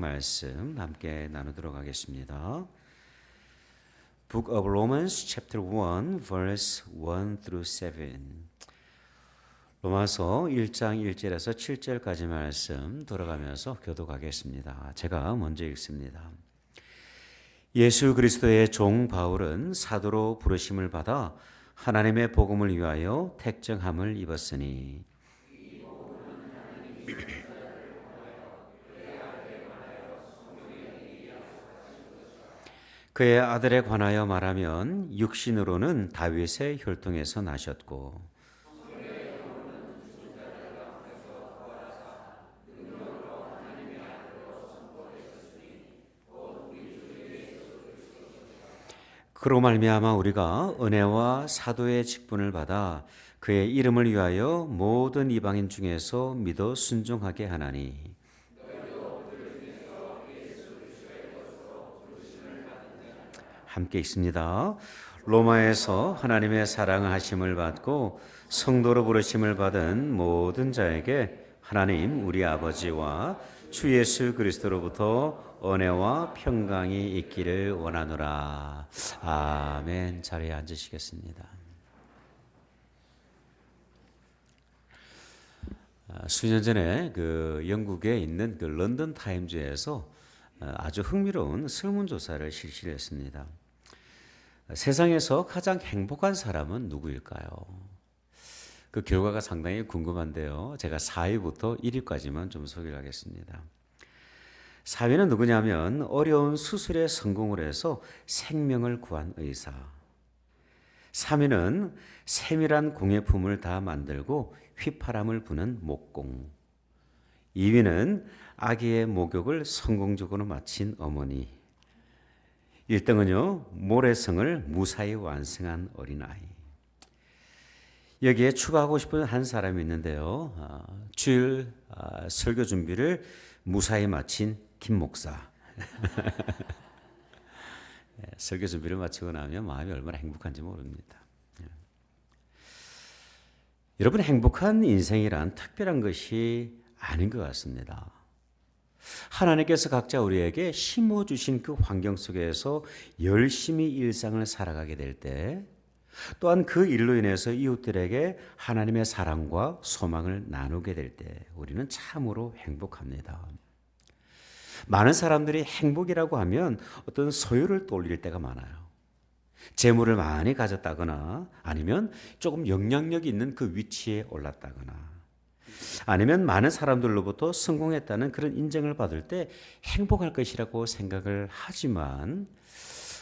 말씀 함께 나누도록 하겠습니다. Book of Romans chapter 1 verse 1 through 7. 로마서 1장 1절에서 7절까지 말씀 돌아가면서 교독하겠습니다. 제가 먼저 읽습니다. 예수 그리스도의 종 바울은 사도로 부르심을 받아 하나님의 복음을 위하여 택정함을 입었으니 그의 아들에 관하여 말하면 육신으로는 다윗의 혈통에서 나셨고 그로 말미암아 우리가 은혜와 사도의 직분을 받아 그의 이름을 위하여 모든 이방인 중에서 믿어 순종하게 하나니 함께 있습니다. 로마에서 하나님의 사랑하심을 받고 성도로 부르심을 받은 모든 자에게 하나님 우리 아버지와 주 예수 그리스도로부터 은혜와 평강이 있기를 원하노라. 아멘. 자리에 앉으시겠습니다. 수년 전에 영국에 있는 런던 타임즈에서 아주 흥미로운 설문조사를 실시했습니다. 세상에서 가장 행복한 사람은 누구일까요? 그 결과가 상당히 궁금한데요. 제가 4위부터 1위까지만 좀 소개를 하겠습니다. 4위는 누구냐면 어려운 수술에 성공을 해서 생명을 구한 의사. 3위는 세밀한 공예품을 다 만들고 휘파람을 부는 목공. 2위는 아기의 목욕을 성공적으로 마친 어머니. 1등은요, 모래성을 무사히 완성한 어린아이. 여기에 추가하고 싶은 한 사람이 있는데요. 주일 설교 준비를 무사히 마친 김 목사. 설교 준비를 마치고 나면 마음이 얼마나 행복한지 모릅니다. 여러분, 행복한 인생이란 특별한 것이 아닌 것 같습니다. 하나님께서 각자 우리에게 심어주신 그 환경 속에서 열심히 일상을 살아가게 될 때, 또한 그 일로 인해서 이웃들에게 하나님의 사랑과 소망을 나누게 될 때 우리는 참으로 행복합니다. 많은 사람들이 행복이라고 하면 어떤 소유를 떠올릴 때가 많아요. 재물을 많이 가졌다거나 아니면 조금 영향력 있는 그 위치에 올랐다거나 아니면 많은 사람들로부터 성공했다는 그런 인정을 받을 때 행복할 것이라고 생각을 하지만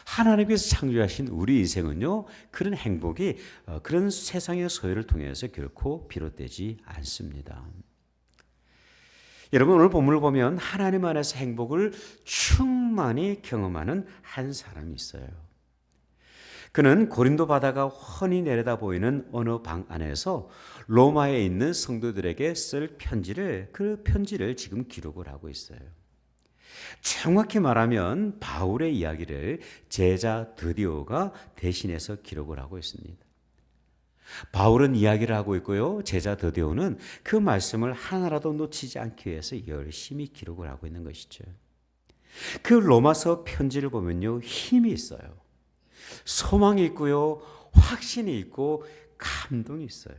하나님께서 창조하신 우리 인생은요, 그런 행복이 그런 세상의 소유를 통해서 결코 비롯되지 않습니다. 여러분, 오늘 본문을 보면 하나님 안에서 행복을 충만히 경험하는 한 사람이 있어요. 그는 고린도 바다가 훤히 내려다 보이는 어느 방 안에서 로마에 있는 성도들에게 쓸 그 편지를 지금 기록을 하고 있어요. 정확히 말하면 바울의 이야기를 제자 드디오가 대신해서 기록을 하고 있습니다. 바울은 이야기를 하고 있고요. 제자 드디오는 그 말씀을 하나라도 놓치지 않기 위해서 열심히 기록을 하고 있는 것이죠. 그 로마서 편지를 보면요, 힘이 있어요. 소망이 있고요, 확신이 있고 감동이 있어요.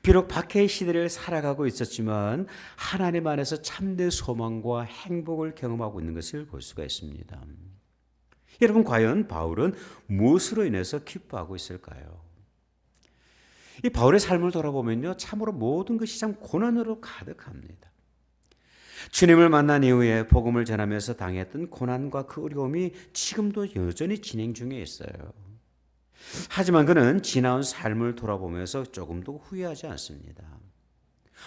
비록 박해의 시대를 살아가고 있었지만 하나님 안에서 참된 소망과 행복을 경험하고 있는 것을 볼 수가 있습니다. 여러분, 과연 바울은 무엇으로 인해서 기뻐하고 있을까요? 이 바울의 삶을 돌아보면요, 참으로 모든 것이 참 고난으로 가득합니다. 주님을 만난 이후에 복음을 전하면서 당했던 고난과 그 어려움이 지금도 여전히 진행 중에 있어요. 하지만 그는 지나온 삶을 돌아보면서 조금도 후회하지 않습니다.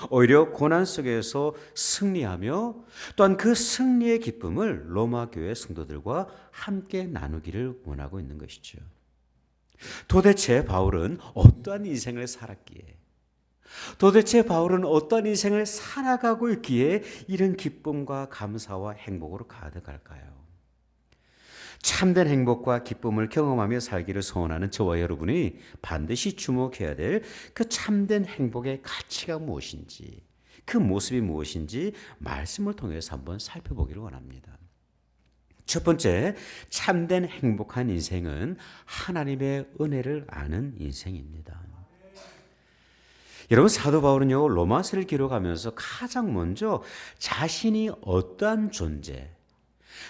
오히려 고난 속에서 승리하며 또한 그 승리의 기쁨을 로마 교회 성도들과 함께 나누기를 원하고 있는 것이죠. 도대체 바울은 어떠한 인생을 살았기에, 도대체 바울은 어떤 인생을 살아가고 있기에 이런 기쁨과 감사와 행복으로 가득할까요? 참된 행복과 기쁨을 경험하며 살기를 소원하는 저와 여러분이 반드시 주목해야 될 그 참된 행복의 가치가 무엇인지, 그 모습이 무엇인지 말씀을 통해서 한번 살펴보기를 원합니다. 첫 번째, 참된 행복한 인생은 하나님의 은혜를 아는 인생입니다. 여러분, 사도 바울은요, 로마서를 기록하면서 가장 먼저 자신이 어떠한 존재,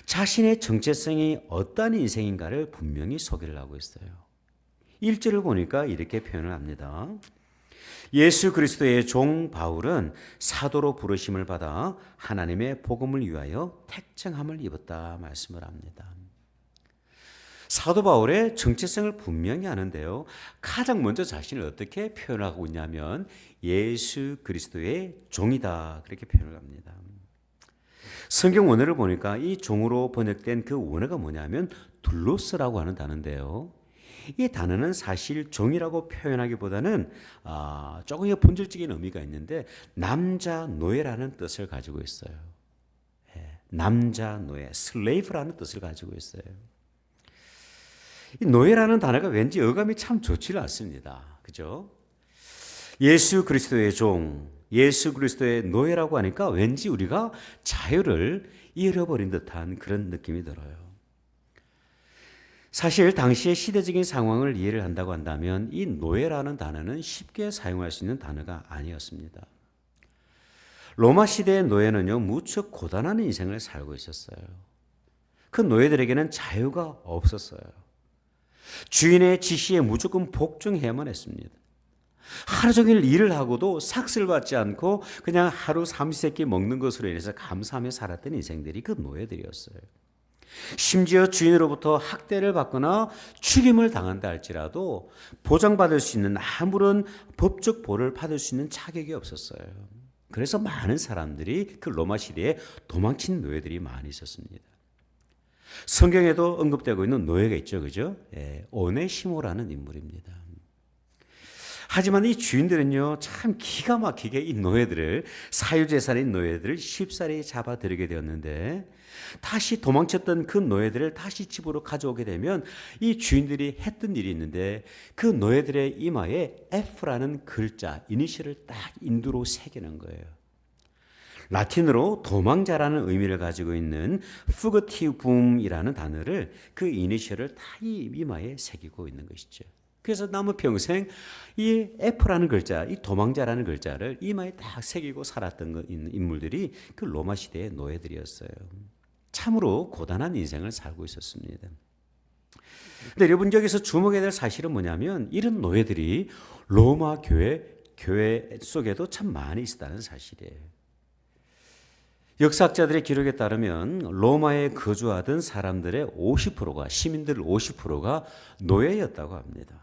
자신의 정체성이 어떠한 인생인가를 분명히 소개를 하고 있어요. 1절을 보니까 이렇게 표현을 합니다. 예수 그리스도의 종 바울은 사도로 부르심을 받아 하나님의 복음을 위하여 택정함을 입었다 말씀을 합니다. 사도 바울의 정체성을 분명히 아는데요. 가장 먼저 자신을 어떻게 표현하고 있냐면 예수 그리스도의 종이다 그렇게 표현을 합니다. 성경 원어를 보니까 이 종으로 번역된 그 원어가 뭐냐면 둘로스라고 하는 단어인데요. 이 단어는 사실 종이라고 표현하기보다는 조금 본질적인 의미가 있는데 남자 노예라는 뜻을 가지고 있어요. 남자 노예, 슬레이브라는 뜻을 가지고 있어요. 이 노예라는 단어가 왠지 어감이 참 좋지는 않습니다. 그죠? 예수 그리스도의 종, 예수 그리스도의 노예라고 하니까 왠지 우리가 자유를 잃어버린 듯한 그런 느낌이 들어요. 사실 당시의 시대적인 상황을 이해를 한다고 한다면 이 노예라는 단어는 쉽게 사용할 수 있는 단어가 아니었습니다. 로마 시대의 노예는요, 무척 고단한 인생을 살고 있었어요. 그 노예들에게는 자유가 없었어요. 주인의 지시에 무조건 복종해야만 했습니다. 하루 종일 일을 하고도 삭슬 받지 않고 그냥 하루 삼시세끼 먹는 것으로 인해서 감사하며 살았던 인생들이 그 노예들이었어요. 심지어 주인으로부터 학대를 받거나 죽임을 당한다 할지라도 보장받을 수 있는 아무런 법적 보호를 받을 수 있는 자격이 없었어요. 그래서 많은 사람들이 그 로마 시대에 도망친 노예들이 많이 있었습니다. 성경에도 언급되고 있는 노예가 있죠, 그죠? 오네시모라는 인물입니다. 하지만 이 주인들은요, 참 기가 막히게 이 노예들을, 사유재산인 노예들을 쉽사리 잡아들이게 되었는데, 다시 도망쳤던 그 노예들을 다시 집으로 가져오게 되면 이 주인들이 했던 일이 있는데, 그 노예들의 이마에 F라는 글자, 이니셜을 딱 인두로 새기는 거예요. 라틴어로 도망자라는 의미를 가지고 있는 fugitivum이라는 단어를 그 이니셜을 다 이 이마에 새기고 있는 것이죠. 그래서 남은 평생 이 F라는 글자, 이 도망자라는 글자를 이마에 딱 새기고 살았던 인물들이 그 로마 시대의 노예들이었어요. 참으로 고단한 인생을 살고 있었습니다. 근데 여러분, 여기서 주목해야 될 사실은 뭐냐면 이런 노예들이 로마 교회 속에도 참 많이 있었다는 사실이에요. 역사학자들의 기록에 따르면 로마에 거주하던 사람들의 50%가, 시민들 50%가 노예였다고 합니다.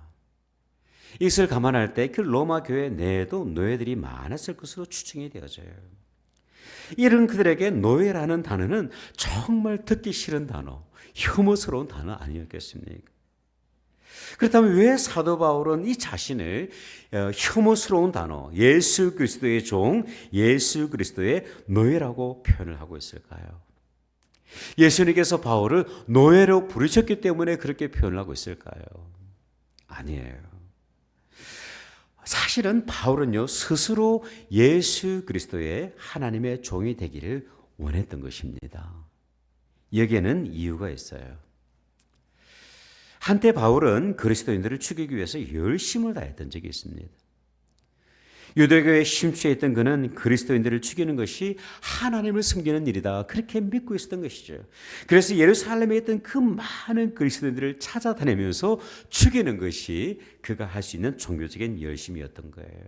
이것을 감안할 때 그 로마 교회 내에도 노예들이 많았을 것으로 추정이 되어져요. 이런 그들에게 노예라는 단어는 정말 듣기 싫은 단어, 혐오스러운 단어 아니었겠습니까? 그렇다면 왜 사도 바울은 이 자신을 혐오스러운 단어, 예수 그리스도의 종, 예수 그리스도의 노예라고 표현을 하고 있을까요? 예수님께서 바울을 노예로 부르셨기 때문에 그렇게 표현을 하고 있을까요? 아니에요. 사실은 바울은요, 스스로 예수 그리스도의 하나님의 종이 되기를 원했던 것입니다. 여기에는 이유가 있어요. 한때 바울은 그리스도인들을 죽이기 위해서 열심을 다했던 적이 있습니다. 유대교에 심취해 있던 그는 그리스도인들을 죽이는 것이 하나님을 섬기는 일이다, 그렇게 믿고 있었던 것이죠. 그래서 예루살렘에 있던 그 많은 그리스도인들을 찾아다니면서 죽이는 것이 그가 할 수 있는 종교적인 열심이었던 거예요.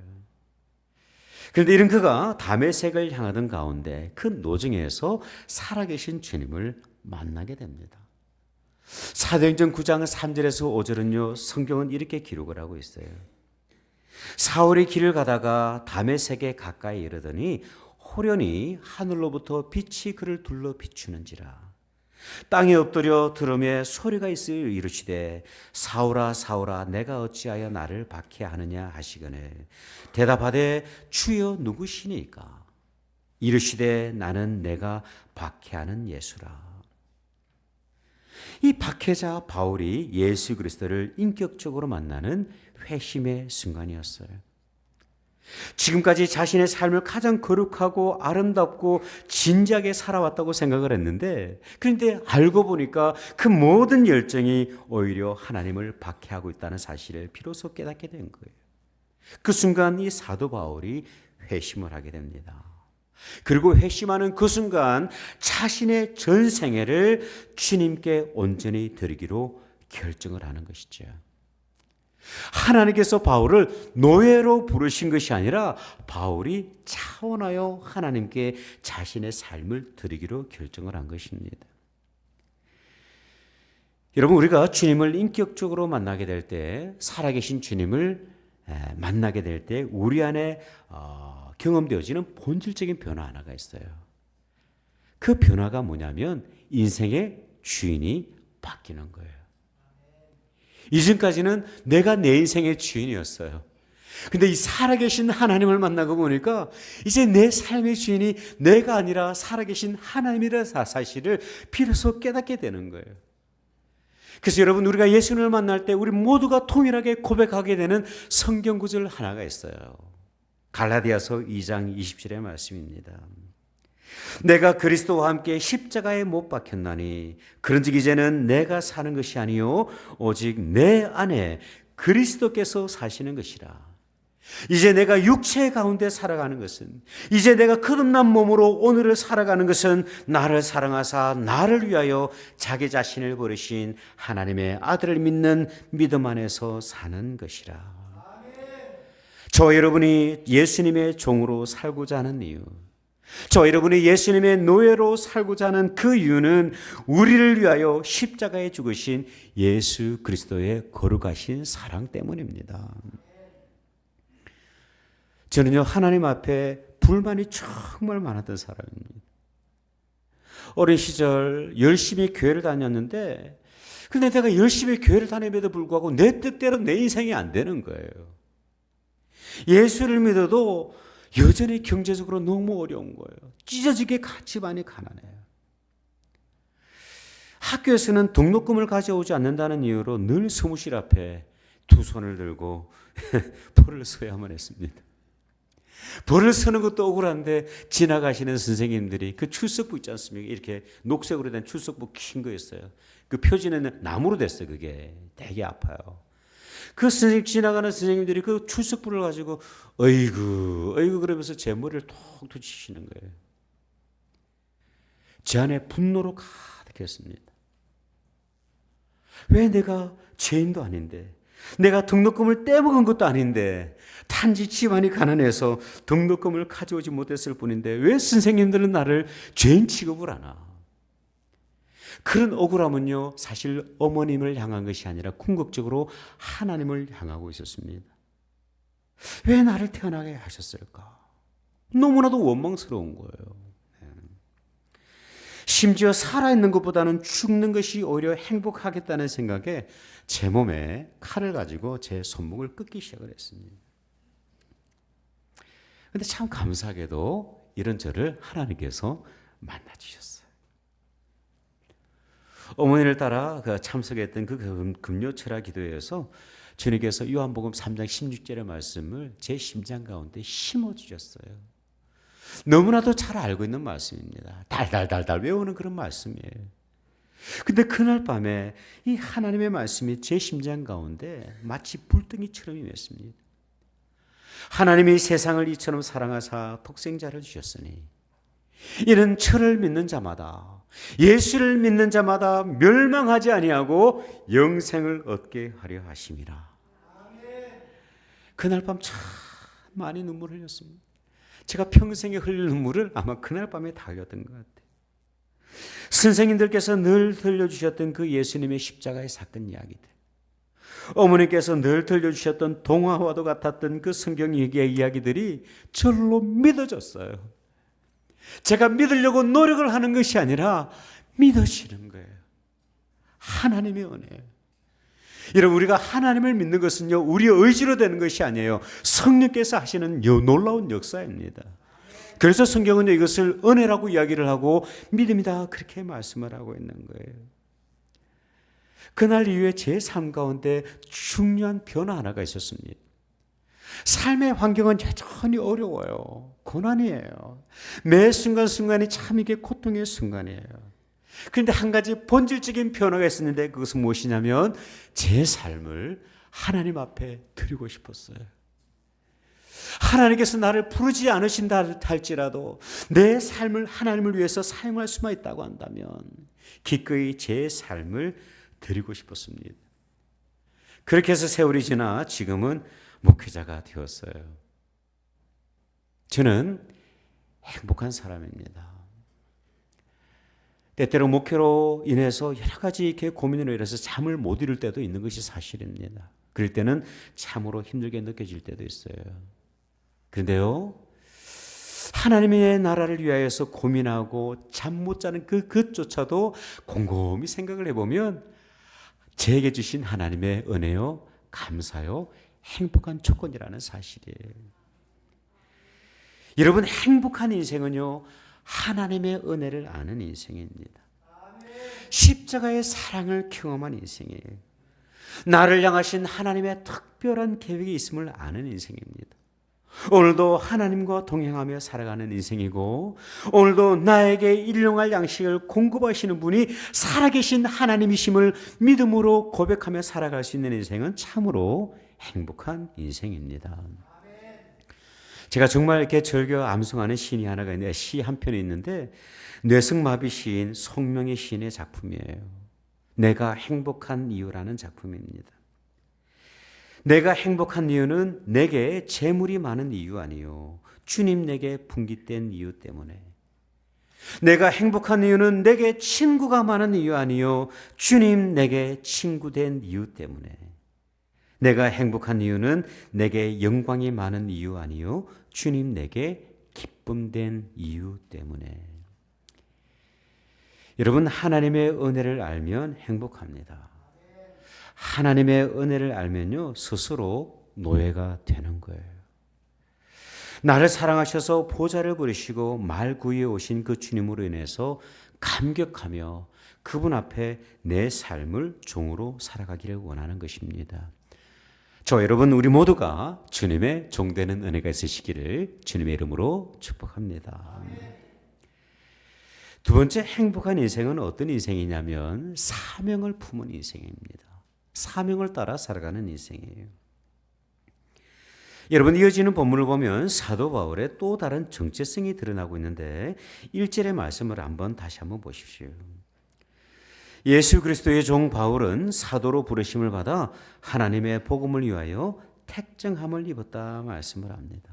그런데 이런 그가 다메섹을 향하던 가운데 그 노정에서 살아계신 주님을 만나게 됩니다. 사도행전 9장 3절에서 5절은요, 성경은 이렇게 기록을 하고 있어요. 사울이 길을 가다가 다메섹에 가까이 이르더니 호련히 하늘로부터 빛이 그를 둘러 비추는지라. 땅에 엎드려 들음에 소리가 있으여 이르시되 사울아 사울아 내가 어찌하여 나를 박해하느냐 하시거늘 대답하되 주여 누구시니까? 이르시되 나는 내가 박해하는 예수라. 이 박해자 바울이 예수 그리스도를 인격적으로 만나는 회심의 순간이었어요. 지금까지 자신의 삶을 가장 거룩하고 아름답고 진지하게 살아왔다고 생각을 했는데, 그런데 알고 보니까 그 모든 열정이 오히려 하나님을 박해하고 있다는 사실을 비로소 깨닫게 된 거예요. 그 순간 이 사도 바울이 회심을 하게 됩니다. 그리고 회심하는 그 순간 자신의 전 생애를 주님께 온전히 드리기로 결정을 하는 것이죠. 하나님께서 바울을 노예로 부르신 것이 아니라 바울이 차원하여 하나님께 자신의 삶을 드리기로 결정을 한 것입니다. 여러분, 우리가 주님을 인격적으로 만나게 될 때, 살아계신 주님을 만나게 될 때 우리 안에 경험되어지는 본질적인 변화 하나가 있어요. 그 변화가 뭐냐면 인생의 주인이 바뀌는 거예요. 이전까지는 내가 내 인생의 주인이었어요. 근데 이 살아계신 하나님을 만나고 보니까 이제 내 삶의 주인이 내가 아니라 살아계신 하나님이라는 사실을 비로소 깨닫게 되는 거예요. 그래서 여러분, 우리가 예수님을 만날 때 우리 모두가 통일하게 고백하게 되는 성경 구절 하나가 있어요. 갈라디아서 2장 20절의 말씀입니다. 내가 그리스도와 함께 십자가에 못 박혔나니 그런즉 이제는 내가 사는 것이 아니요 오직 내 안에 그리스도께서 사시는 것이라. 이제 내가 육체 가운데 살아가는 것은, 이제 내가 거듭난 몸으로 오늘을 살아가는 것은 나를 사랑하사 나를 위하여 자기 자신을 버리신 하나님의 아들을 믿는 믿음 안에서 사는 것이라. 저 여러분이 예수님의 종으로 살고자 하는 이유, 저 여러분이 예수님의 노예로 살고자 하는 그 이유는 우리를 위하여 십자가에 죽으신 예수 그리스도의 거룩하신 사랑 때문입니다. 저는요, 하나님 앞에 불만이 정말 많았던 사람입니다. 어린 시절 열심히 교회를 다녔는데, 근데 내가 열심히 교회를 다님에도 불구하고 내 뜻대로 내 인생이 안 되는 거예요. 예수를 믿어도 여전히 경제적으로 너무 어려운 거예요. 찢어지게 집안이 가난해요. 학교에서는 등록금을 가져오지 않는다는 이유로 늘 사무실 앞에 두 손을 들고 벌을 서야만 했습니다. 벌을 서는 것도 억울한데 지나가시는 선생님들이 그 출석부 있지 않습니까? 이렇게 녹색으로 된 출석부 긴 거였어요. 그 표지는 나무로 됐어요. 그게 되게 아파요. 그 선생님, 지나가는 선생님들이 그 출석부를 가지고 어이구 어이구 그러면서 제 머리를 톡톡 치시는 거예요. 제 안에 분노로 가득했습니다. 왜 내가 죄인도 아닌데, 내가 등록금을 떼먹은 것도 아닌데, 단지 집안이 가난해서 등록금을 가져오지 못했을 뿐인데 왜 선생님들은 나를 죄인 취급을 하나? 그런 억울함은요, 사실 어머님을 향한 것이 아니라 궁극적으로 하나님을 향하고 있었습니다. 왜 나를 태어나게 하셨을까? 너무나도 원망스러운 거예요. 심지어 살아있는 것보다는 죽는 것이 오히려 행복하겠다는 생각에 제 몸에 칼을 가지고 제 손목을 끊기 시작을 했습니다. 그런데 참 감사하게도 이런 저를 하나님께서 만나주셨어요. 어머니를 따라 참석했던 그 금요철야 기도회에서 주님께서 요한복음 3장 16절의 말씀을 제 심장 가운데 심어주셨어요. 너무나도 잘 알고 있는 말씀입니다. 달달달달 외우는 그런 말씀이에요. 근데 그날 밤에 이 하나님의 말씀이 제 심장 가운데 마치 불덩이처럼 임했습니다. 하나님이 세상을 이처럼 사랑하사 독생자를 주셨으니 이는 저를 믿는 자마다, 예수를 믿는 자마다 멸망하지 아니하고 영생을 얻게 하려 하심이라. 그날 밤 참 많이 눈물을 흘렸습니다. 제가 평생에 흘릴 눈물을 아마 그날 밤에 다 흘렸던 것 같아요. 선생님들께서 늘 들려주셨던 그 예수님의 십자가의 사건 이야기들, 어머니께서 늘 들려주셨던 동화와도 같았던 그 성경 얘기의 이야기들이 절로 믿어졌어요. 제가 믿으려고 노력을 하는 것이 아니라 믿어지는 거예요. 하나님의 은혜예요. 여러분, 우리가 하나님을 믿는 것은요, 우리의 의지로 되는 것이 아니에요. 성령께서 하시는 놀라운 역사입니다. 그래서 성경은 이것을 은혜라고 이야기를 하고 믿음이다 그렇게 말씀을 하고 있는 거예요. 그날 이후에 제 삶 가운데 중요한 변화 하나가 있었습니다. 삶의 환경은 여전히 어려워요. 고난이에요. 매 순간순간이 참 이게 고통의 순간이에요. 그런데 한 가지 본질적인 변화가 있었는데 그것은 무엇이냐면 제 삶을 하나님 앞에 드리고 싶었어요. 하나님께서 나를 부르지 않으신다 할지라도 내 삶을 하나님을 위해서 사용할 수만 있다고 한다면 기꺼이 제 삶을 드리고 싶었습니다. 그렇게 해서 세월이 지나 지금은 목회자가 되었어요. 저는 행복한 사람입니다. 때때로 목회로 인해서 여러 가지 이렇게 고민으로 인해서 잠을 못 이룰 때도 있는 것이 사실입니다. 그럴 때는 참으로 힘들게 느껴질 때도 있어요. 그런데요, 하나님의 나라를 위하여서 고민하고 잠 못 자는 그것조차도 곰곰이 생각을 해보면 제게 주신 하나님의 은혜요, 감사요, 행복한 조건이라는 사실이에요. 여러분, 행복한 인생은요, 하나님의 은혜를 아는 인생입니다. 십자가의 사랑을 경험한 인생이에요. 나를 향하신 하나님의 특별한 계획이 있음을 아는 인생입니다. 오늘도 하나님과 동행하며 살아가는 인생이고, 오늘도 나에게 일용할 양식을 공급하시는 분이 살아계신 하나님이심을 믿음으로 고백하며 살아갈 수 있는 인생은 참으로 행복한 인생입니다. 제가 정말 이렇게 즐겨 암송하는 시인이 하나가 있는데, 시 한 편이 있는데 뇌승마비 시인 송명의 시인의 작품이에요. 내가 행복한 이유라는 작품입니다. 내가 행복한 이유는 내게 재물이 많은 이유 아니요, 주님 내게 분깃된 이유 때문에. 내가 행복한 이유는 내게 친구가 많은 이유 아니요, 주님 내게 친구된 이유 때문에. 내가 행복한 이유는 내게 영광이 많은 이유 아니요, 주님 내게 기쁨된 이유 때문에. 여러분, 하나님의 은혜를 알면 행복합니다. 하나님의 은혜를 알면요, 스스로 노예가 되는 거예요. 나를 사랑하셔서 보좌를 부르시고 말 구해 오신 그 주님으로 인해서 감격하며 그분 앞에 내 삶을 종으로 살아가기를 원하는 것입니다. 저 여러분, 우리 모두가 주님의 종되는 은혜가 있으시기를 주님의 이름으로 축복합니다. 두 번째, 행복한 인생은 어떤 인생이냐면 사명을 품은 인생입니다. 사명을 따라 살아가는 인생이에요. 여러분, 이어지는 본문을 보면 사도 바울의 또 다른 정체성이 드러나고 있는데 1절의 말씀을 다시 한번 보십시오. 예수 그리스도의 종 바울은 사도로 부르심을 받아 하나님의 복음을 위하여 택정함을 입었다 말씀을 합니다.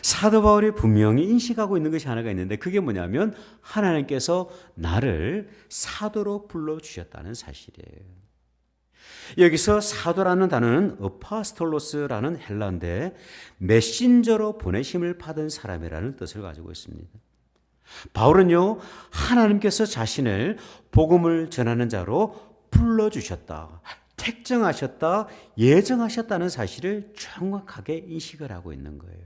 사도 바울이 분명히 인식하고 있는 것이 하나가 있는데 그게 뭐냐면 하나님께서 나를 사도로 불러주셨다는 사실이에요. 여기서 사도라는 단어는 어파스톨로스라는 헬라어인데 메신저로 보내심을 받은 사람이라는 뜻을 가지고 있습니다. 바울은요, 하나님께서 자신을 복음을 전하는 자로 불러주셨다, 택정하셨다, 예정하셨다는 사실을 정확하게 인식을 하고 있는 거예요.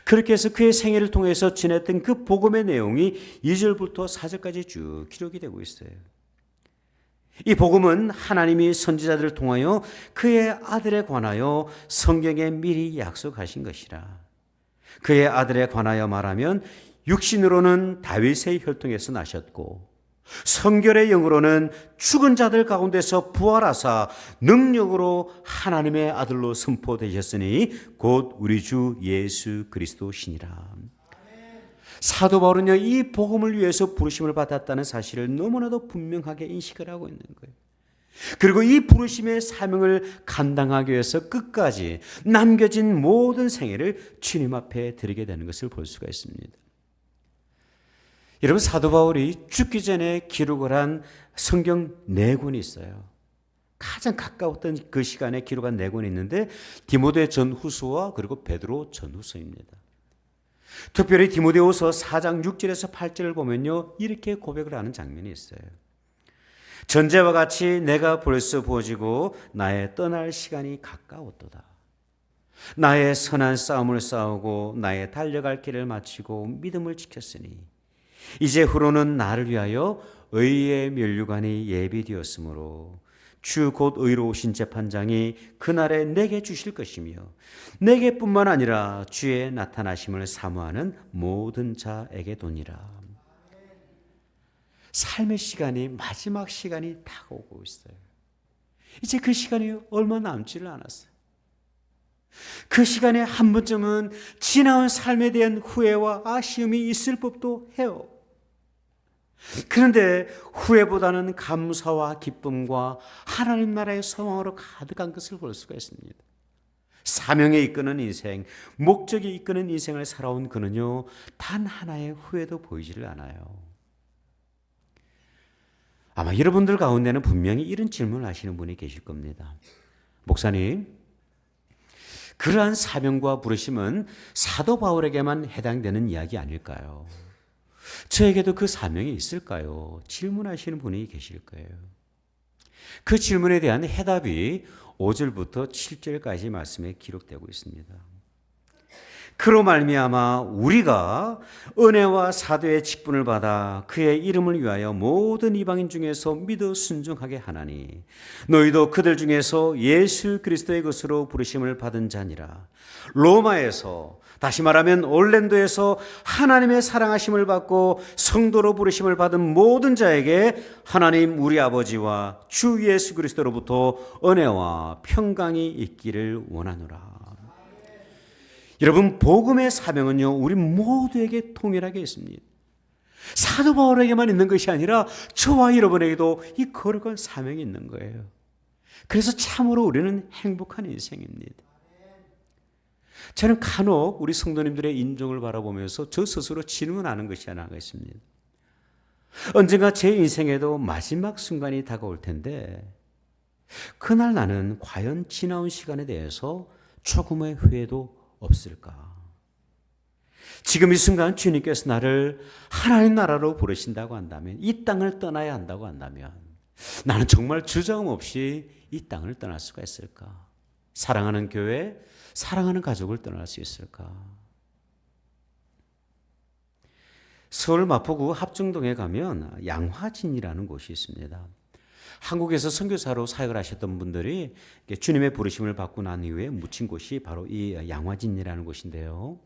그렇게 해서 그의 생애를 통해서 지냈던 그 복음의 내용이 2절부터 4절까지 쭉 기록이 되고 있어요. 이 복음은 하나님이 선지자들을 통하여 그의 아들에 관하여 성경에 미리 약속하신 것이라. 그의 아들에 관하여 말하면 육신으로는 다윗의 혈통에서 나셨고 성결의 영으로는 죽은 자들 가운데서 부활하사 능력으로 하나님의 아들로 선포되셨으니 곧 우리 주 예수 그리스도시니라. 사도 바울은요, 이 복음을 위해서 부르심을 받았다는 사실을 너무나도 분명하게 인식을 하고 있는 거예요. 그리고 이 부르심의 사명을 감당하기 위해서 끝까지 남겨진 모든 생애를 주님 앞에 드리게 되는 것을 볼 수가 있습니다. 여러분, 사도 바울이 죽기 전에 기록을 한 성경 4권이 있어요. 가장 가까웠던 그 시간에 기록한 4권이 있는데 디모데 전후서와 그리고 베드로 전후서입니다. 특별히 디모데후서 4장 6절에서 8절을 보면요, 이렇게 고백을 하는 장면이 있어요. 전제와 같이 내가 벌써 부어지고 나의 떠날 시간이 가까웠도다. 나의 선한 싸움을 싸우고 나의 달려갈 길을 마치고 믿음을 지켰으니 이제 후로는 나를 위하여 의의 면류관이 예비되었으므로 주 곧 의로우신 재판장이 그날에 내게 주실 것이며 내게뿐만 아니라 주의 나타나심을 사모하는 모든 자에게 도니라. 삶의 시간이 마지막 시간이 다가오고 있어요. 이제 그 시간이 얼마 남지를 않았어요. 그 시간에 한 번쯤은 지나온 삶에 대한 후회와 아쉬움이 있을 법도 해요. 그런데 후회보다는 감사와 기쁨과 하나님 나라의 소망으로 가득한 것을 볼 수가 있습니다. 사명에 이끄는 인생, 목적에 이끄는 인생을 살아온 그는요, 단 하나의 후회도 보이지를 않아요. 아마 여러분들 가운데는 분명히 이런 질문을 하시는 분이 계실 겁니다. 목사님, 그러한 사명과 부르심은 사도 바울에게만 해당되는 이야기 아닐까요? 저에게도 그 사명이 있을까요? 질문하시는 분이 계실 거예요. 그 질문에 대한 해답이 5절부터 7절까지 말씀에 기록되고 있습니다. 그로 말미암아 우리가 은혜와 사도의 직분을 받아 그의 이름을 위하여 모든 이방인 중에서 믿어 순종하게 하나니 너희도 그들 중에서 예수 그리스도의 것으로 부르심을 받은 자니라. 로마에서, 다시 말하면 올랜도에서 하나님의 사랑하심을 받고 성도로 부르심을 받은 모든 자에게 하나님 우리 아버지와 주 예수 그리스도로부터 은혜와 평강이 있기를 원하노라. 여러분, 복음의 사명은요, 우리 모두에게 통일하게 있습니다. 사도 바울에게만 있는 것이 아니라 저와 여러분에게도 이 거룩한 사명이 있는 거예요. 그래서 참으로 우리는 행복한 인생입니다. 저는 간혹 우리 성도님들의 인종을 바라보면서 저 스스로 질문하는 것이 하나가 있습니다. 언젠가 제 인생에도 마지막 순간이 다가올 텐데 그날 나는 과연 지나온 시간에 대해서 조금의 후회도 없을까? 지금 이 순간 주님께서 나를 하나님 나라로 부르신다고 한다면, 이 땅을 떠나야 한다고 한다면 나는 정말 주저함 없이 이 땅을 떠날 수가 있을까? 사랑하는 교회, 사랑하는 가족을 떠날 수 있을까? 서울 마포구 합정동에 가면 양화진이라는 곳이 있습니다. 한국에서 선교사로 사역을 하셨던 분들이 주님의 부르심을 받고 난 이후에 묻힌 곳이 바로 이 양화진이라는 곳인데요.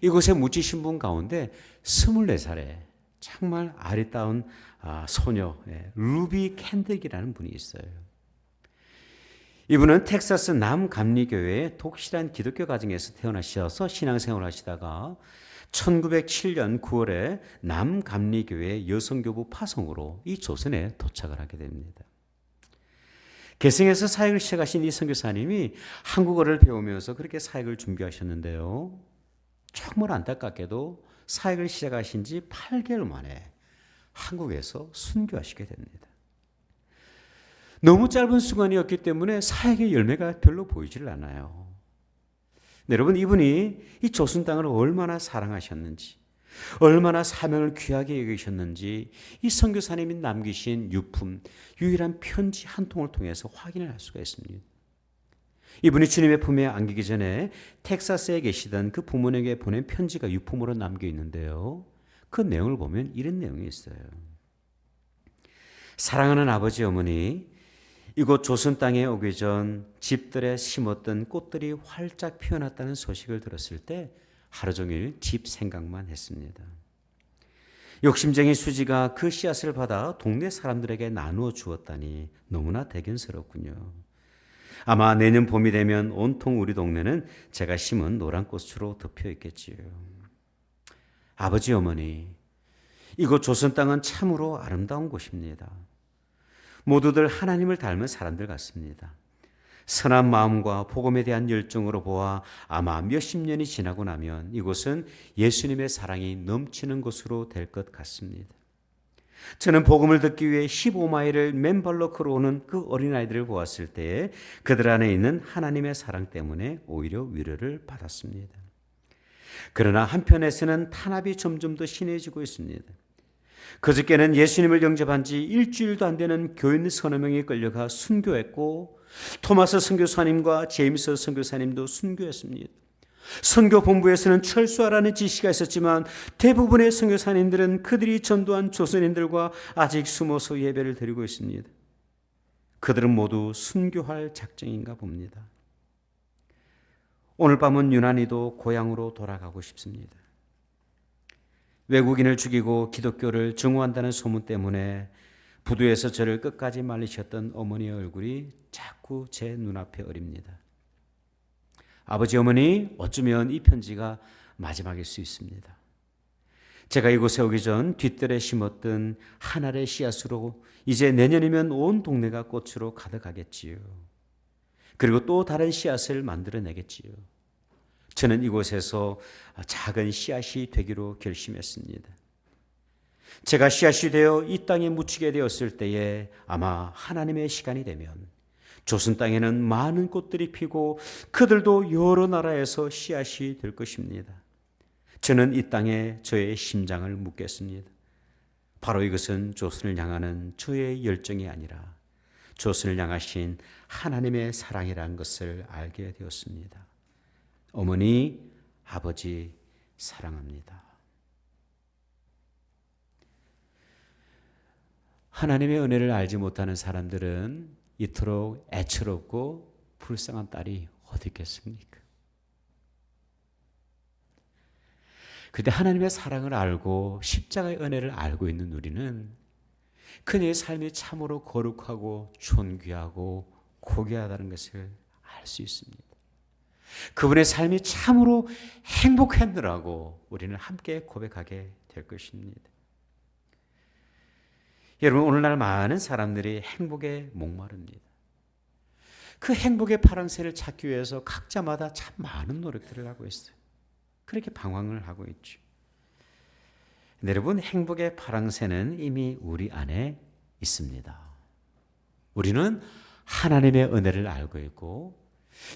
이곳에 묻히신 분 가운데 24살에 정말 아리따운 소녀 루비 캔득이라는 분이 있어요. 이분은 텍사스 남감리교회의 독실한 기독교 가정에서 태어나셔서 신앙생활을 하시다가 1907년 9월에 남감리교회 여성교부 파송으로 이 조선에 도착을 하게 됩니다. 개성에서 사역을 시작하신 이 선교사님이 한국어를 배우면서 그렇게 사역을 준비하셨는데요. 정말 안타깝게도 사역을 시작하신 지 8개월 만에 한국에서 순교하시게 됩니다. 너무 짧은 순간이었기 때문에 사역의 열매가 별로 보이질 않아요. 여러분, 이분이 이 조선 땅을 얼마나 사랑하셨는지, 얼마나 사명을 귀하게 여기셨는지 이 선교사님이 남기신 유품, 유일한 편지 한 통을 통해서 확인을 할 수가 있습니다. 이분이 주님의 품에 안기기 전에 텍사스에 계시던 그 부모님에게 보낸 편지가 유품으로 남겨 있는데요. 그 내용을 보면 이런 내용이 있어요. 사랑하는 아버지 어머니, 이곳 조선 땅에 오기 전 집들에 심었던 꽃들이 활짝 피어났다는 소식을 들었을 때 하루 종일 집 생각만 했습니다. 욕심쟁이 수지가 그 씨앗을 받아 동네 사람들에게 나누어 주었다니 너무나 대견스럽군요. 아마 내년 봄이 되면 온통 우리 동네는 제가 심은 노란 꽃으로 덮여 있겠지요. 아버지 어머니, 이곳 조선 땅은 참으로 아름다운 곳입니다. 모두들 하나님을 닮은 사람들 같습니다. 선한 마음과 복음에 대한 열정으로 보아 아마 몇십 년이 지나고 나면 이곳은 예수님의 사랑이 넘치는 곳으로 될 것 같습니다. 저는 복음을 듣기 위해 15마일을 맨발로 걸어오는 그 어린아이들을 보았을 때 그들 안에 있는 하나님의 사랑 때문에 오히려 위로를 받았습니다. 그러나 한편에서는 탄압이 점점 더 심해지고 있습니다. 그저께는 예수님을 영접한 지 일주일도 안 되는 교인 서너 명이 끌려가 순교했고 토마스 선교사님과 제임스 선교사님도 순교했습니다. 선교본부에서는 철수하라는 지시가 있었지만 대부분의 선교사님들은 그들이 전도한 조선인들과 아직 숨어서 예배를 드리고 있습니다. 그들은 모두 순교할 작정인가 봅니다. 오늘 밤은 유난히도 고향으로 돌아가고 싶습니다. 외국인을 죽이고 기독교를 증오한다는 소문 때문에 부두에서 저를 끝까지 말리셨던 어머니의 얼굴이 자꾸 제 눈앞에 어립니다. 아버지, 어머니, 어쩌면 이 편지가 마지막일 수 있습니다. 제가 이곳에 오기 전 뒷뜰에 심었던 한 알의 씨앗으로 이제 내년이면 온 동네가 꽃으로 가득하겠지요. 그리고 또 다른 씨앗을 만들어내겠지요. 저는 이곳에서 작은 씨앗이 되기로 결심했습니다. 제가 씨앗이 되어 이 땅에 묻히게 되었을 때에 아마 하나님의 시간이 되면 조선 땅에는 많은 꽃들이 피고 그들도 여러 나라에서 씨앗이 될 것입니다. 저는 이 땅에 저의 심장을 묻겠습니다. 바로 이것은 조선을 향하는 저의 열정이 아니라 조선을 향하신 하나님의 사랑이라는 것을 알게 되었습니다. 어머니, 아버지 사랑합니다. 하나님의 은혜를 알지 못하는 사람들은 이토록 애처롭고 불쌍한 딸이 어디 있겠습니까? 그런데 하나님의 사랑을 알고 십자가의 은혜를 알고 있는 우리는 그녀의 삶이 참으로 거룩하고 존귀하고 고귀하다는 것을 알 수 있습니다. 그분의 삶이 참으로 행복했느라고 우리는 함께 고백하게 될 것입니다. 여러분, 오늘날 많은 사람들이 행복에 목마릅니다. 그 행복의 파랑새를 찾기 위해서 각자마다 참 많은 노력들을 하고 있어요. 그렇게 방황을 하고 있죠. 여러분, 행복의 파랑새는 이미 우리 안에 있습니다. 우리는 하나님의 은혜를 알고 있고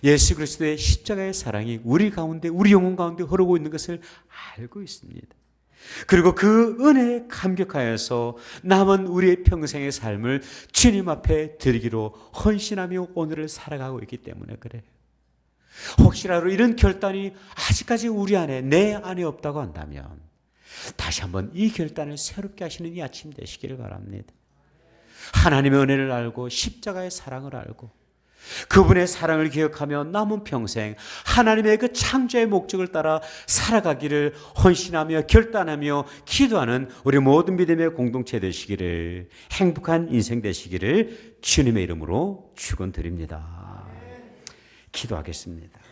예수 그리스도의 십자가의 사랑이 우리 가운데, 우리 영혼 가운데 흐르고 있는 것을 알고 있습니다. 그리고 그 은혜에 감격하여서 남은 우리의 평생의 삶을 주님 앞에 드리기로 헌신하며 오늘을 살아가고 있기 때문에 그래요. 혹시라도 이런 결단이 아직까지 우리 안에, 내 안에 없다고 한다면 다시 한번 이 결단을 새롭게 하시는 이 아침 되시기를 바랍니다. 하나님의 은혜를 알고 십자가의 사랑을 알고 그분의 사랑을 기억하며 남은 평생 하나님의 그 창조의 목적을 따라 살아가기를 헌신하며 결단하며 기도하는 우리 모든 믿음의 공동체 되시기를, 행복한 인생 되시기를 주님의 이름으로 축원드립니다. 기도하겠습니다.